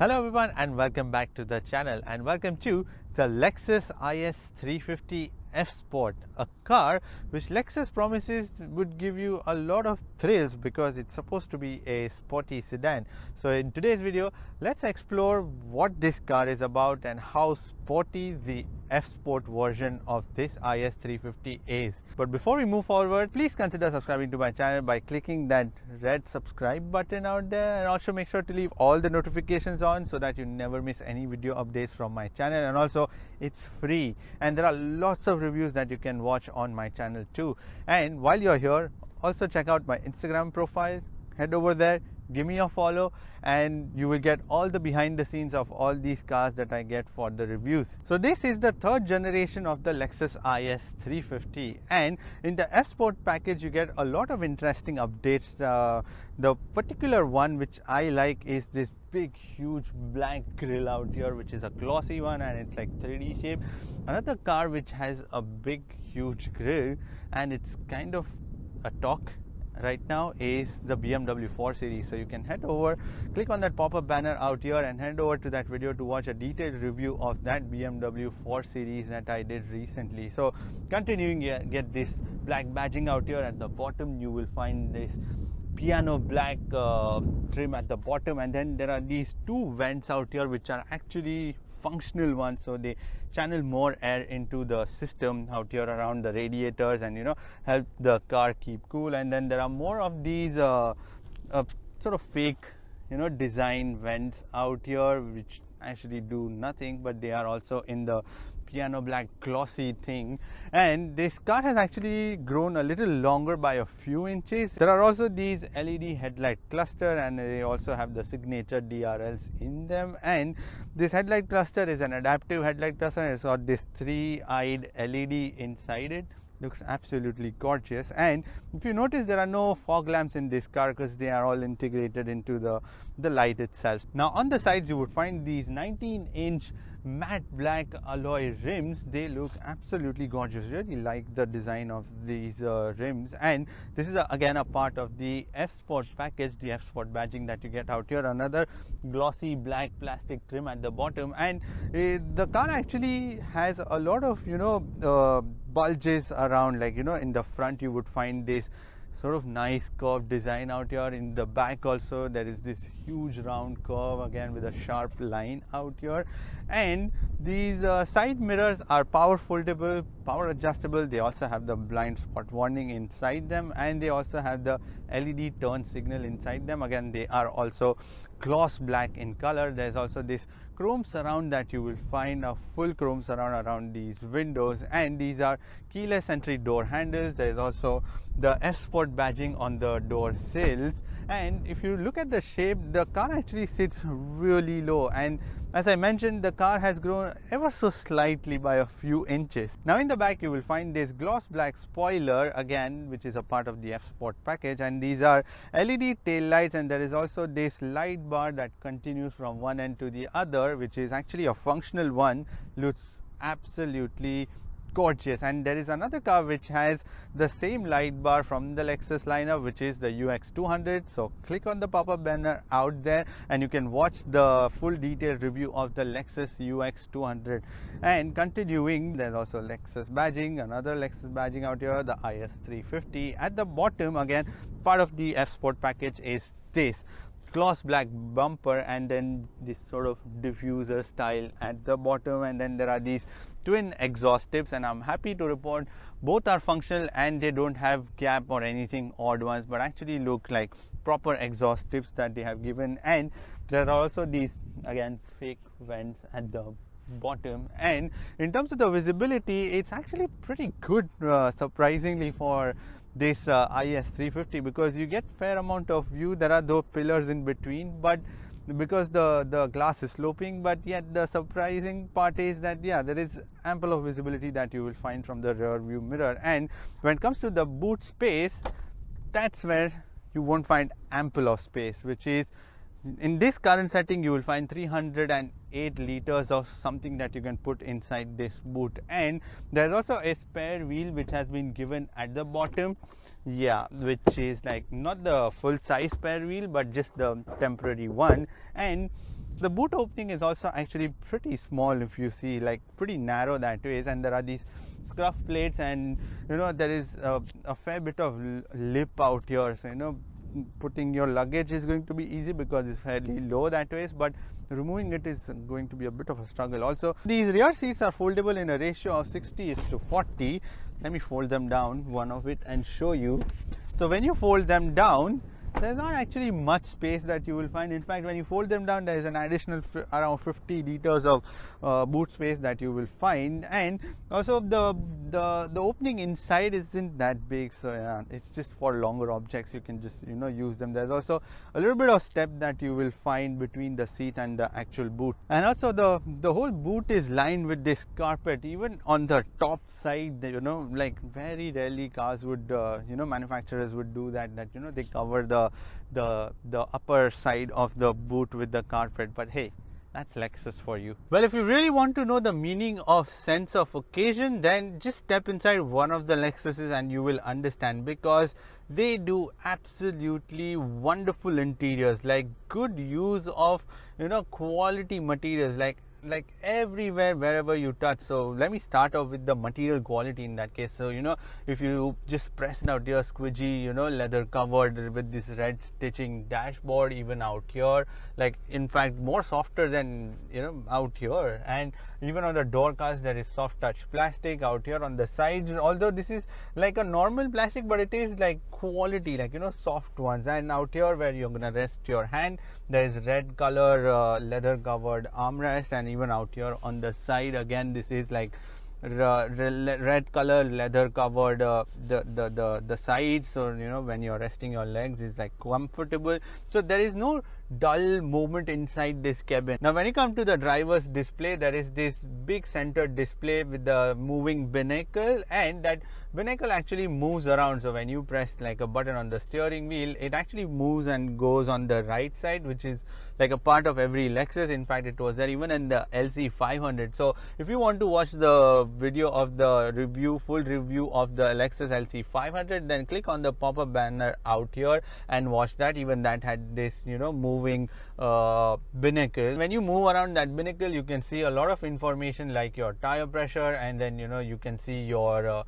Hello everyone and welcome back to the channel and welcome to the Lexus IS 350 F Sport, a car which Lexus promises would give you a lot of thrills because it's supposed to be a sporty sedan. So in today's video, let's explore what this car is about and how sporty the F Sport version of this IS 350 is. But before we move forward, please consider subscribing to my channel by clicking that red subscribe button out there, and also make sure to leave all the notifications on so that you never miss any video updates from my channel. And also it's free and there are lots of reviews that you can watch on my channel too. And while you're here, also check out my Instagram profile, head over there, give me a follow, and you will get all the behind the scenes of all these cars that I get for the reviews. So this is the third generation of the Lexus IS 350, and in the F Sport package you get a lot of interesting updates. The particular one which I like is this big huge black grille out here, which is a glossy one and it's like 3D shape. Another car which has a big huge grille and it's kind of a talk right now is the BMW 4 Series. So you can head over, click on that pop-up banner out here and head over to that video to watch a detailed review of that BMW 4 Series that I did recently. So continuing, get this black badging out here. At the bottom you will find this piano black trim at the bottom, and then there are these two vents out here which are actually functional ones, so they channel more air into the system out here around the radiators and help the car keep cool. And then there are more of these sort of fake design vents out here which actually do nothing, but they are also in the piano black glossy thing. And this car has actually grown a little longer by a few inches. There are also these LED headlight cluster, and they also have the signature DRLs in them. And this headlight cluster is an adaptive headlight cluster, and it's got this three-eyed LED inside it. Looks absolutely gorgeous. And if you notice, there are no fog lamps in this car because they are all integrated into the light itself. Now on the sides you would find these 19-inch matte black alloy rims. They look absolutely gorgeous. Really like the design of these rims, and this is again a part of the F Sport package, the F Sport badging that you get out here. Another glossy black plastic trim at the bottom, and the car actually has a lot of bulges around, like in the front you would find this sort of nice curved design out here. In the back also there is this huge round curve again with a sharp line out here. And these side mirrors are power foldable, power adjustable. They also have the blind spot warning inside them, and they also have the LED turn signal inside them. Again, they are also gloss black in color. There's also this chrome surround that you will find, a full chrome surround around these windows, and these are keyless entry door handles. There is also the F Sport badging on the door sills, and if you look at the shape, the car actually sits really low, and as I mentioned, the car has grown ever so slightly by a few inches. Now in the back you will find this gloss black spoiler again, which is a part of the F Sport package, and these are LED tail lights, and there is also this light bar that continues from one end to the other, which is actually a functional one. Looks absolutely gorgeous. And there is another car which has the same light bar from the Lexus lineup, which is the UX 200. So click on the pop-up banner out there and you can watch the full detailed review of the Lexus UX 200. And continuing, there's also Lexus badging, another Lexus badging out here, the IS 350. At the bottom, again, part of the F Sport package is this gloss black bumper, and then this sort of diffuser style at the bottom, and then there are these twin exhaust tips, and I'm happy to report both are functional and they don't have gap or anything odd ones, but actually look like proper exhaust tips that they have given. And there are also these again fake vents at the bottom, and in terms of the visibility, it's actually pretty good, surprisingly, for this IS 350, because you get fair amount of view. There are those pillars in between, but because the glass is sloping, but yet the surprising part is that there is ample of visibility that you will find from the rear view mirror. And when it comes to the boot space, that's where you won't find ample of space, which is in this current setting you will find 308 liters of something that you can put inside this boot. And there's also a spare wheel which has been given at the bottom, which is like not the full size spare wheel but just the temporary one. And The boot opening is also actually pretty small, if you see, like pretty narrow that way, and there are these scuff plates, and there is a fair bit of lip out here, so putting your luggage is going to be easy because it's fairly low that way, but removing it is going to be a bit of a struggle. Also, these rear seats are foldable in a ratio of 60:40. Let me fold them down, one of it, and show you. So when you fold them down, there's not actually much space that you will find. In fact, when you fold them down, there is an additional around 50 liters of boot space that you will find, and also the opening inside isn't that big, so yeah, it's just for longer objects. You can just use them. There's also a little bit of step that you will find between the seat and the actual boot, and also the whole boot is lined with this carpet. Even on the top side, like very rarely cars would manufacturers would do that they cover the upper side of the boot with the carpet. But hey, that's Lexus for you. Well, if you really want to know the meaning of sense of occasion, then just step inside one of the Lexuses and you will understand, because they do absolutely wonderful interiors, like good use of quality materials, like everywhere, wherever you touch. So let me start off with the material quality in that case. So if you just press out your squidgy leather covered with this red stitching dashboard, even out here, like in fact more softer than out here, and even on the door cards there is soft touch plastic. Out here on the sides, although this is like a normal plastic, but it is like quality, like soft ones. And out here where you're gonna rest your hand, there is red color leather covered armrest, and even out here on the side again, this is like red color leather covered the sides, so when you're resting your legs, it's like comfortable, so there is no dull movement inside this cabin. Now when you come to the driver's display, there is this big center display with the moving binnacle, and that binnacle actually moves around. So when you press like a button on the steering wheel, it actually moves and goes on the right side, which is like a part of every Lexus. In fact, it was there even in the LC 500. So if you want to watch the video of the full review of the Lexus LC 500, then click on the pop-up banner out here and watch that. Even that had this moving binnacle. When you move around that binnacle, you can see a lot of information like your tire pressure, and then you can see your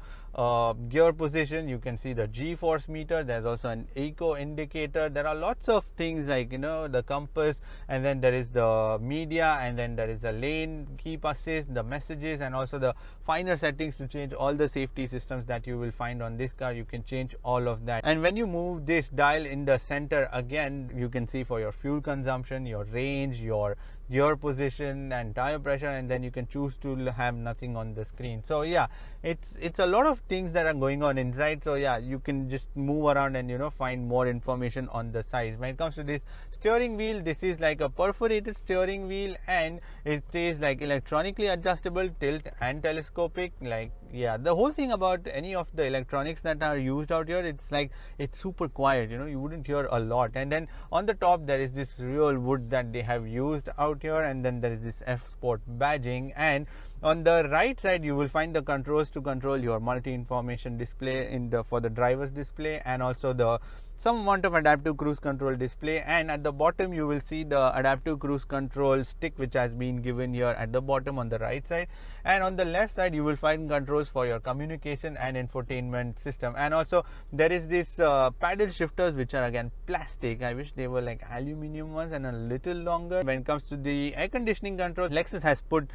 gear position, you can see the G-force meter, there's also an eco indicator, there are lots of things like the compass, and then there is the media, and then there is the lane keep assist, the messages, and also the finer settings to change all the safety systems that you will find on this car. You can change all of that. And when you move this dial in the center, again you can see for your fuel consumption, your range, your gear position and tire pressure, and then you can choose to have nothing on the screen. So yeah, it's a lot of things that are going on inside. So yeah, you can just move around and find more information on the sides. When it comes to this steering wheel, this is like a perforated steering wheel, and it is like electronically adjustable, tilt and telescopic. Like yeah, the whole thing about any of the electronics that are used out here, it's like it's super quiet, you wouldn't hear a lot. And then on the top there is this real wood that they have used out here, and then there is this F Sport badging, and on the right side you will find the controls to control your multi-information display for the driver's display, and also some amount of adaptive cruise control display. And at the bottom you will see the adaptive cruise control stick, which has been given here at the bottom on the right side. And on the left side you will find controls for your communication and infotainment system. And also there is this paddle shifters, which are again plastic. I wish they were like aluminium ones and a little longer. When it comes to the air conditioning controls, Lexus has put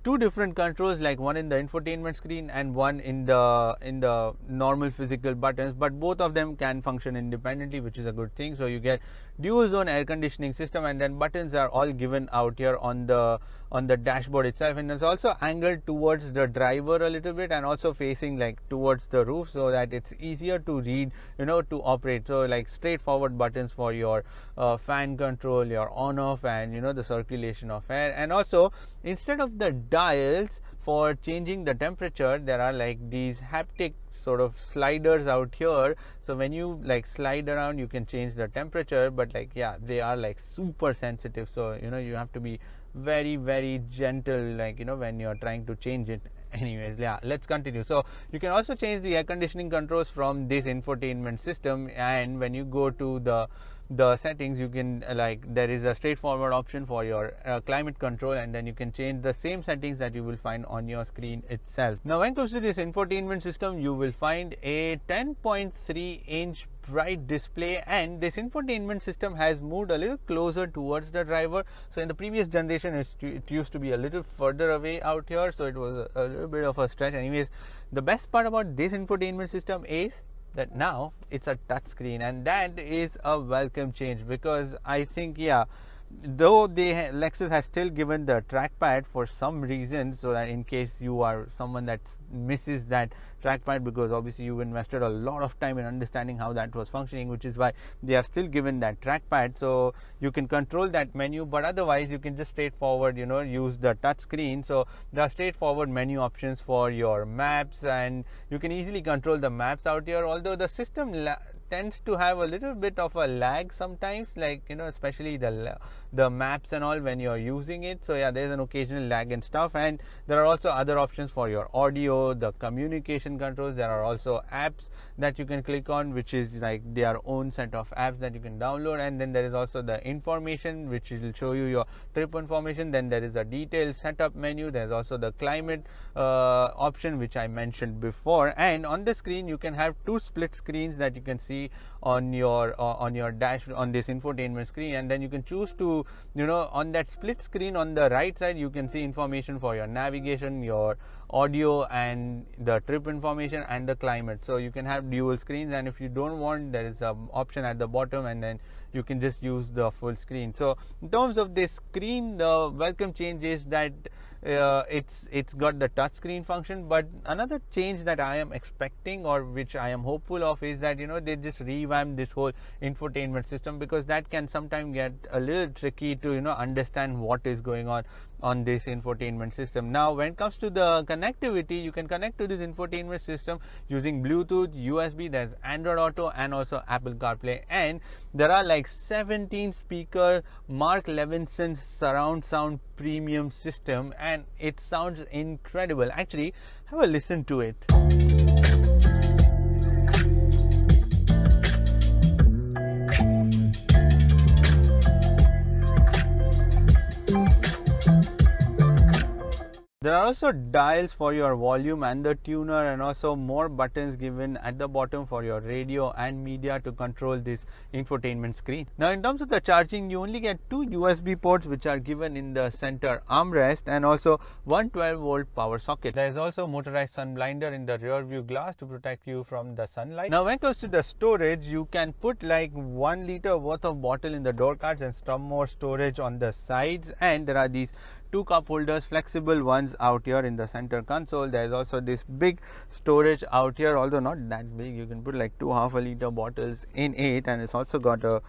two different controls, like one in the infotainment screen and one in the normal physical buttons, but both of them can function independently, which is a good thing. So you get dual zone air conditioning system, and then buttons are all given out here on the dashboard itself, and it's also angled towards the driver a little bit, and also facing like towards the roof, so that it's easier to read, to operate. So like straightforward buttons for your fan control, your on off, and the circulation of air. And also instead of the dials for changing the temperature, there are like these haptic sort of sliders out here. So when you like slide around, you can change the temperature, but like yeah, they are like super sensitive, so you have to be very, very gentle, like when you're trying to change it. anyways, yeah, let's continue. So you can also change the air conditioning controls from this infotainment system, and when you go to the settings, you can there is a straightforward option for your climate control, and then you can change the same settings that you will find on your screen itself. Now when it comes to this infotainment system, you will find a 10.3-inch bright display, and this infotainment system has moved a little closer towards the driver. So in the previous generation it used to be a little further away out here, so it was a little bit of a stretch. Anyways, the best part about this infotainment system is that now it's a touch screen, and that is a welcome change, because I think, yeah, though Lexus has still given the trackpad for some reason, so that in case you are someone that misses that trackpad, because obviously you invested a lot of time in understanding how that was functioning, which is why they have still given that trackpad, so you can control that menu. But otherwise you can just straightforward use the touch screen. So there are straightforward menu options for your maps, and you can easily control the maps out here, although the system tends to have a little bit of a lag sometimes, especially the maps and all when you're using it. So yeah, there's an occasional lag and stuff. And there are also other options for your audio, the communication controls. There are also apps that you can click on, which is like their own set of apps that you can download. And then there is also the information, which will show you your trip information. Then there is a detailed setup menu. There's also the climate option, which I mentioned before. And on the screen you can have two split screens that you can see on your dash on this infotainment screen, and then you can choose to on that split screen on the right side you can see information for your navigation, your audio, and the trip information and the climate. So you can have dual screens, and if you don't want, there is an option at the bottom, and then you can just use the full screen. So in terms of this screen, the welcome change is that it's got the touch screen function. But another change that I am expecting, or which I am hopeful of, is that they just revamp this whole infotainment system, because that can sometimes get a little tricky to understand what is going on this infotainment system. Now when it comes to the connectivity, you can connect to this infotainment system using Bluetooth, USB, there's Android Auto, and also Apple CarPlay. And there are like 17 speaker Mark Levinson surround sound premium system, and it sounds incredible. Actually, have a listen to it. There are also dials for your volume and the tuner, and also more buttons given at the bottom for your radio and media to control this infotainment screen. Now in terms of the charging, you only get two USB ports which are given in the center armrest, and also one 12-volt power socket. There is also motorized sun blinder in the rear view glass to protect you from the sunlight. Now when it comes to the storage, you can put like 1 liter worth of bottle in the door cards and some more storage on the sides. And there are these two cup holders, flexible ones out here in the center console. There is also this big storage out here, although not that big. You can put like two half-a-liter bottles in it, and it's also got a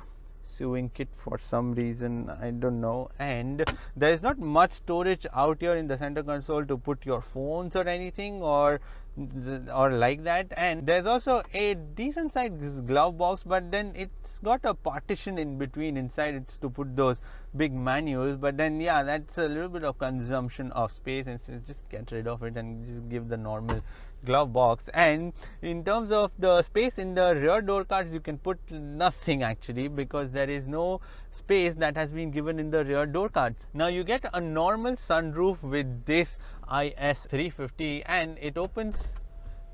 sewing kit for some reason, I don't know. And there is not much storage out here in the center console to put your phones or anything or like that. And there's also a decent sized glove box, but then it's got a partition in between inside. It's to put those big manuals, but then yeah, that's a little bit of consumption of space, and so just get rid of it and just give the normal glove box. And in terms of the space in the rear door cards, you can put nothing actually, because there is no space that has been given in the rear door cards. Now you get a normal sunroof with this IS 350, and it opens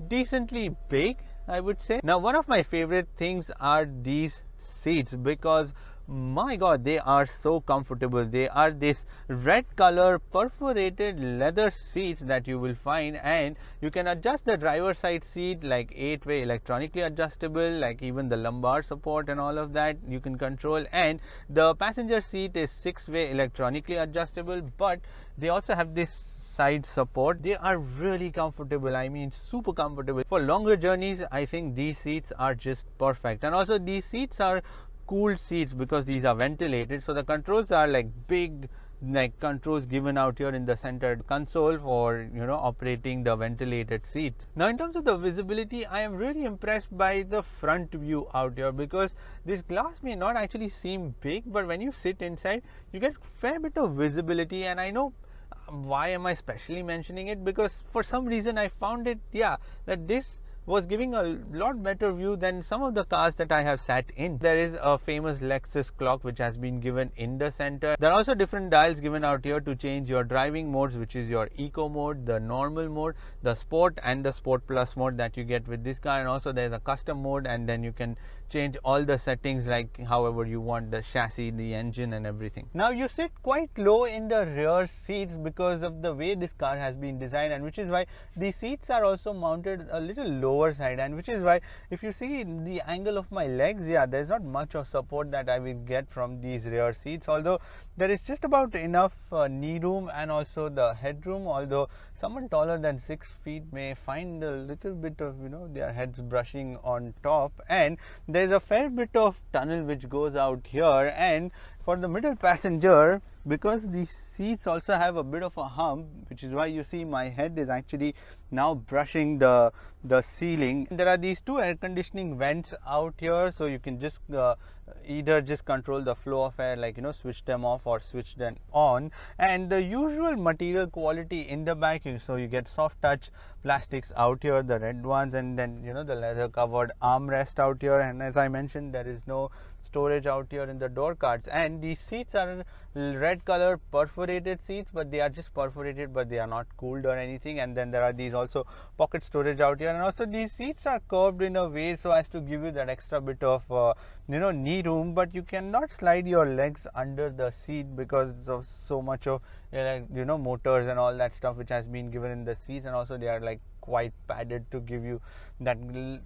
decently big, I would say. Now one of my favorite things are these seats, because my god, they are so comfortable. They are this red color perforated leather seats that you will find, and you can adjust the driver side seat like 8-way electronically adjustable, like even the lumbar support and all of that you can control. And the passenger seat is 6-way electronically adjustable, but they also have this side support. They are really comfortable, I mean super comfortable. For longer journeys, I think these seats are just perfect. And also these seats are cooled seats because these are ventilated, so the controls are like big controls given out here in the center console for operating the ventilated seats. Now in terms of the visibility, I am really impressed by the front view out here, because this glass may not actually seem big, but when you sit inside you get fair bit of visibility. And I know why am I specially mentioning it? Because for some reason I found it, that this was giving a lot better view than some of the cars that I have sat in. There is a famous Lexus clock which has been given in the center. There are also different dials given out here to change your driving modes, which is your eco mode, the normal mode, the sport, and the sport plus mode that you get with this car. And also there is a custom mode, and then you can change all the settings like however you want, the chassis, the engine, and everything. Now you sit quite low in the rear seats because of the way this car has been designed, and which is why the seats are also mounted a little lower side, and which is why if you see the angle of my legs, there's not much of support that I will get from these rear seats, although there is just about enough knee room and also the headroom, although someone taller than 6 feet may find a little bit of their heads brushing on top. And there's a fair bit of tunnel which goes out here, and for the middle passenger, because these seats also have a bit of a hump, which is why you see my head is actually now brushing the ceiling. There are these two air conditioning vents out here, so you can just either just control the flow of air, like switch them off or switch them on. And the usual material quality in the back, so you get soft touch plastics out here, the red ones, and then the leather covered armrest out here. And as I mentioned, there is no storage out here in the door cards, and these seats are red color perforated seats, but they are just perforated, but they are not cooled or anything. And then there are these also pocket storage out here, and also these seats are curved in a way so as to give you that extra bit of knee room, but you cannot slide your legs under the seat because of so much of motors and all that stuff which has been given in the seats. And also they are like quite padded to give you that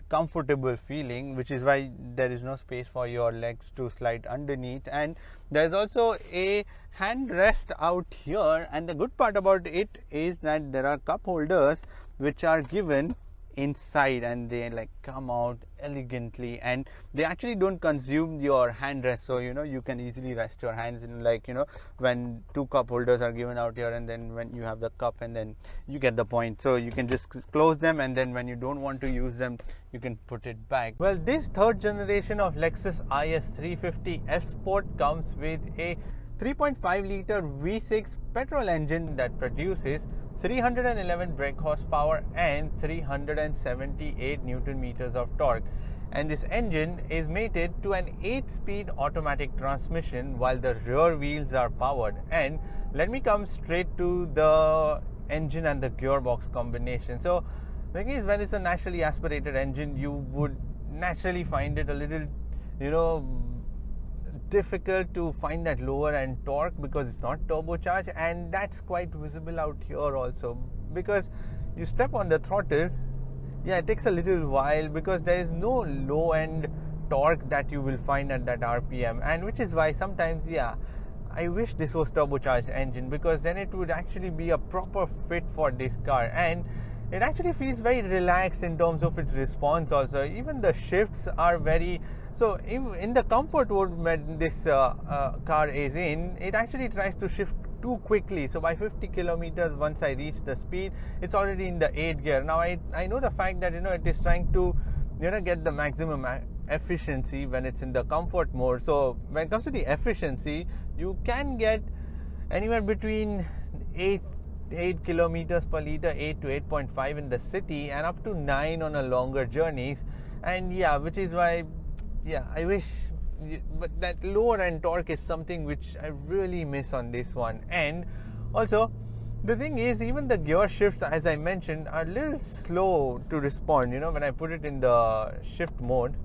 comfortable feeling, which is why there is no space for your legs to slide underneath. And there's also a hand rest out here, and the good part about it is that there are cup holders which are given inside, and they like come out elegantly, and they actually don't consume your hand rest, so you can easily rest your hands in, like when two cup holders are given out here, and then when you have the cup, and then you get the point. So you can just close them, and then when you don't want to use them, you can put it back. Well, this third generation of Lexus IS 350 F Sport comes with a 3.5 liter V6 petrol engine that produces 311 brake horsepower and 378 Newton meters of torque. And this engine is mated to an 8-speed automatic transmission while the rear wheels are powered. And let me come straight to the engine and the gearbox combination. So the thing is, when it's a naturally aspirated engine, you would naturally find it a little difficult to find that lower end torque because it's not turbocharged, and that's quite visible out here also, because you step on the throttle, it takes a little while because there is no low end torque that you will find at that RPM. And which is why sometimes I wish this was turbocharged engine, because then it would actually be a proper fit for this car, and it actually feels very relaxed in terms of its response also. Even the shifts are very, so in the comfort mode when this car is in, it actually tries to shift too quickly. So by 50 kilometers, once I reach the speed, it's already in the 8th gear. Now I know the fact that it is trying to get the maximum efficiency when it's in the comfort mode. So when it comes to the efficiency, you can get anywhere between 8 kilometers per liter, 8 to 8.5 in the city, and up to 9 on a longer journeys. And which is why I wish, but that lower end torque is something which I really miss on this one. And also the thing is, even the gear shifts, as I mentioned, are a little slow to respond when I put it in the shift mode.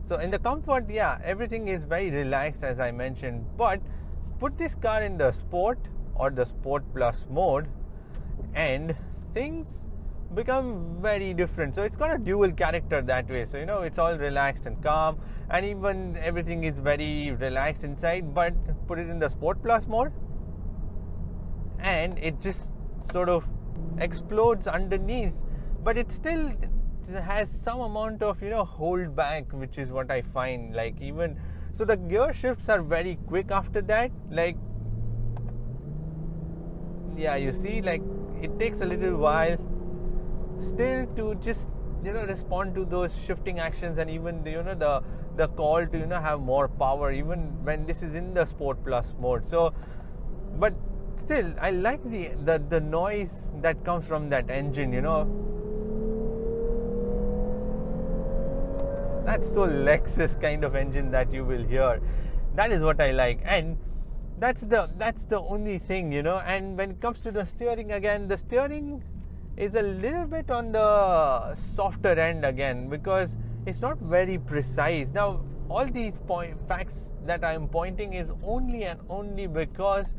So in the comfort, everything is very relaxed, as I mentioned, but put this car in the sport or the sport plus mode and things become very different. So it's got a dual character that way. So it's all relaxed and calm, and even everything is very relaxed inside. But put it in the sport plus mode, and it just sort of explodes underneath. But it still has some amount of hold back, which is what I find. Like even so, the gear shifts are very quick after that. Like you see, like it takes a little while still to just respond to those shifting actions, and even the call to have more power even when this is in the sport plus mode. So but still I like the noise that comes from that engine, That's so Lexus kind of engine that you will hear. That is what I like, and that's the only thing, And when it comes to the steering, again, the steering is a little bit on the softer end again, because it's not very precise. Now, all these facts that I'm pointing is only and only because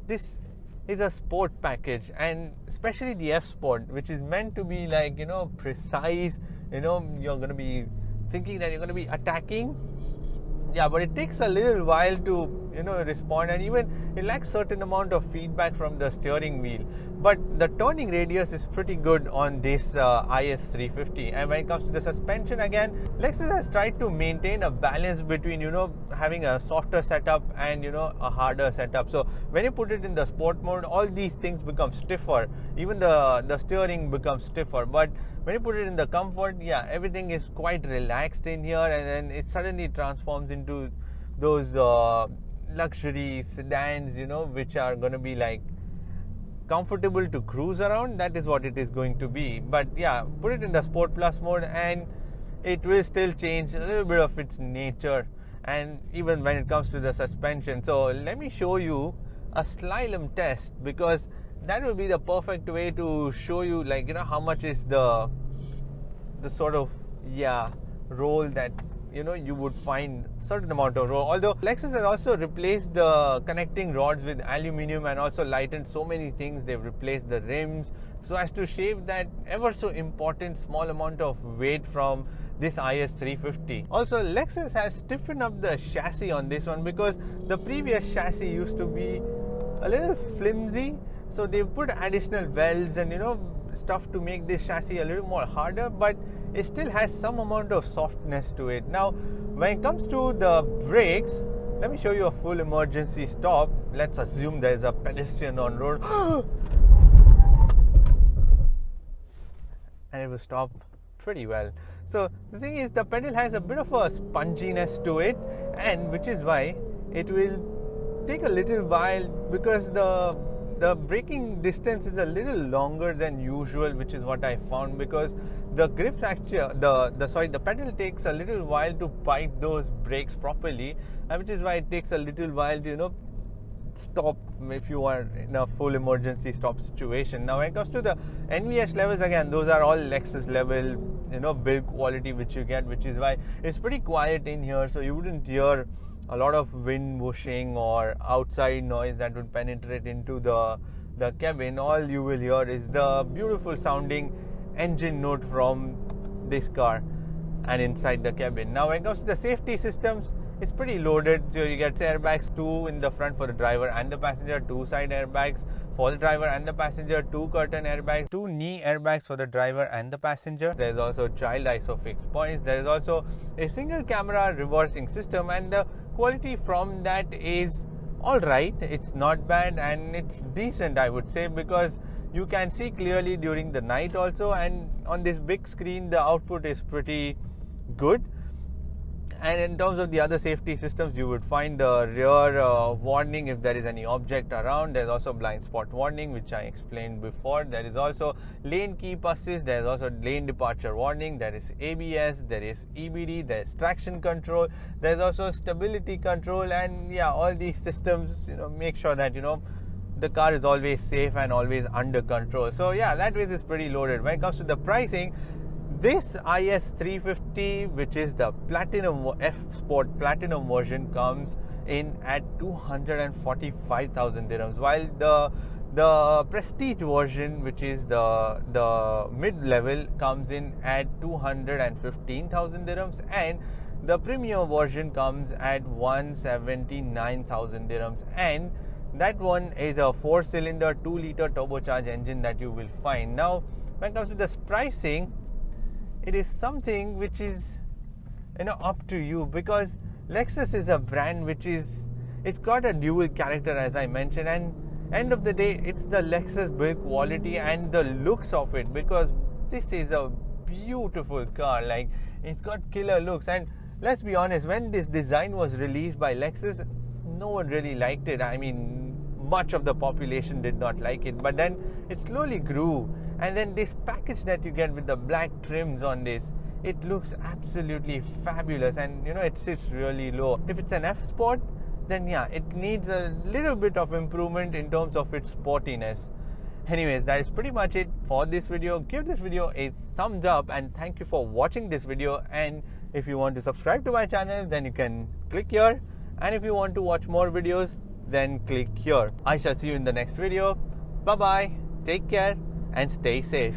this is a sport package, and especially the F Sport, which is meant to be like, precise. You're going to be thinking that you're going to be attacking. Yeah, but it takes a little while to respond, and even it lacks certain amount of feedback from the steering wheel. But the turning radius is pretty good on this IS 350. And when it comes to the suspension, again, Lexus has tried to maintain a balance between having a softer setup and a harder setup. So when you put it in the sport mode, all these things become stiffer. Even the steering becomes stiffer. But when you put it in the comfort, yeah, everything is quite relaxed in here, and then it suddenly transforms into those luxury sedans, which are going to be like comfortable to cruise around. That is what it is going to be. But yeah, put it in the Sport Plus mode and it will still change a little bit of its nature, and even when it comes to the suspension. So let me show you a slalom test, because that will be the perfect way to show you, like, how much is the sort of roll that you would find certain amount of roll. Although Lexus has also replaced the connecting rods with aluminium and also lightened so many things. They've replaced the rims so as to shave that ever so important small amount of weight from this IS 350. Also, Lexus has stiffened up the chassis on this one, because the previous chassis used to be a little flimsy. So they've put additional welds and stuff to make this chassis a little more harder, but it still has some amount of softness to it. Now, when it comes to the brakes, let me show you a full emergency stop. Let's assume there is a pedestrian on road. And it will stop pretty well. So the thing is, the pedal has a bit of a sponginess to it, and which is why it will take a little while, because the braking distance is a little longer than usual, which is what I found, because the grips actually the pedal takes a little while to bite those brakes properly, which is why it takes a little while to stop if you are in a full emergency stop situation. Now, when it comes to the NVH levels, again, those are all Lexus level build quality which you get, which is why it's pretty quiet in here, so you wouldn't hear a lot of wind whooshing or outside noise that would penetrate into the cabin. All you will hear is the beautiful sounding engine note from this car and inside the cabin. Now, when it comes to the safety systems, it's pretty loaded. So you get airbags, 2 in the front for the driver and the passenger, 2 side airbags for the driver and the passenger, 2 curtain airbags, 2 knee airbags for the driver and the passenger. There is also child ISOFIX points. There is also a single camera reversing system, and the quality from that is alright. It's not bad and it's decent, I would say, because you can see clearly during the night also, and on this big screen the output is pretty good. And in terms of the other safety systems, you would find the rear warning if there is any object around. There's also blind spot warning, which I explained before. There is also lane keep assist. There's also lane departure warning. There is ABS. There is EBD. There's traction control. There's also stability control. And yeah, all these systems, make sure that the car is always safe and always under control. So yeah, that way is pretty loaded. When it comes to the pricing, this IS 350, which is the Platinum F Sport Platinum version, comes in at 245,000 dirhams, while the Prestige version, which is the mid-level, comes in at 215,000 dirhams, and the Premium version comes at 179,000 dirhams, and that one is a 4-cylinder 2-liter turbocharged engine that you will find. Now, when it comes to this pricing, it is something which is up to you, because Lexus is a brand which it's got a dual character, as I mentioned, and end of the day it's the Lexus build quality and the looks of it, because this is a beautiful car. Like, it's got killer looks, and let's be honest, when this design was released by Lexus, no one really liked it. I mean, much of the population did not like it, but then it slowly grew. And then this package that you get with the black trims on this, it looks absolutely fabulous, and it sits really low. If it's an F Sport, then yeah, it needs a little bit of improvement in terms of its sportiness. Anyways, that is pretty much it for this video. Give this video a thumbs up, and thank you for watching this video. And if you want to subscribe to my channel, then you can click here, and if you want to watch more videos, then click here. I shall see you in the next video. Bye bye, take care and stay safe.